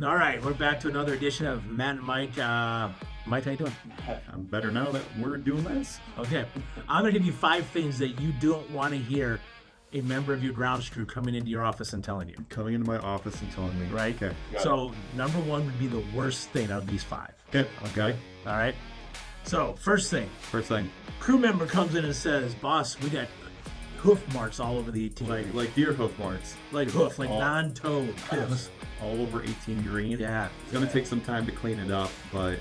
All right, we're back to another edition of Matt and Mike. Mike, how you doing? I'm better now that we're doing this. Okay, I'm gonna give you 5 things that you don't want to hear a member of your grounds crew coming into your office and telling you. Coming into my office and telling me. Right? Okay. So number 1 would be the worst thing out of these 5. Okay. Okay. All right. So first thing, First thing, crew member comes in and says, "Boss, we got hoof marks all over the 18, like deer hoof marks like hoof, like Oh. non-toe hoofs." all over 18 green. Yeah. It's gonna take some time to clean it up, but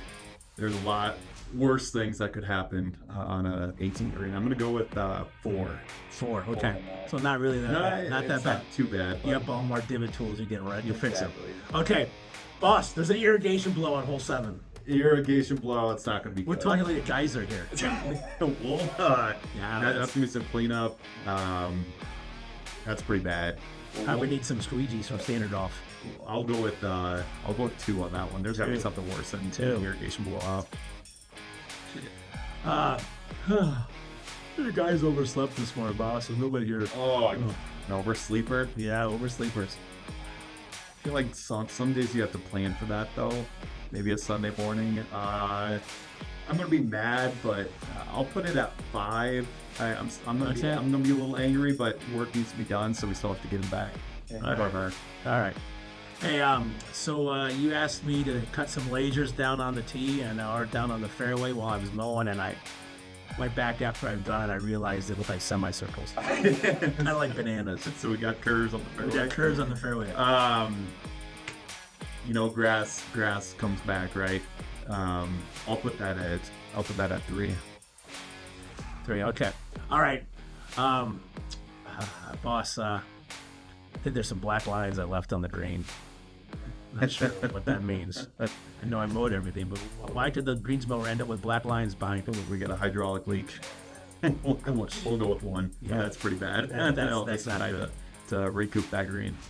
there's a lot worse things that could happen on a 18 green. I'm gonna go with 4. 4. Okay. So not really that bad. Not that it's bad. Not too bad. You have all more divot tools you get right. You'll fix it. Exactly. Okay, boss. There's an irrigation blow on hole 7. Irrigation blowout's not gonna be. We're good. talking like a geyser here. Well, Yeah, that's gonna be some cleanup. That's pretty bad. I would need some squeegees from Standard Golf. I'll go with 2 on that one. There's gotta be 2. something worse than 2. irrigation blowout. The guys overslept this morning, boss. There's nobody here. Oh, an oversleeper. Yeah, oversleepers. I feel like some days you have to plan for that though. Maybe a Sunday morning. I'm gonna be mad, but I'll put it at 5. I'm gonna Okay. I'm gonna be a little angry, but work needs to be done, so we still have to get him back. However, All right. Hey, so you asked me to cut some lasers down on the tee or down on the fairway while I was mowing, and I went back after I'm done. I realized it looked like semicircles. Kind of like bananas. so we got curves on the We fairway. got curves on the fairway. Grass comes back, right? I'll put that at 3. 3. Okay. All right. Boss, I think there's some black lines I left on the drain. Not sure what that means. I know I mowed everything, but why did the greens mower end up with black lines behind it? We got a hydraulic leak. we'll go with 1. Yeah. That's pretty bad. That's not to recoup that green.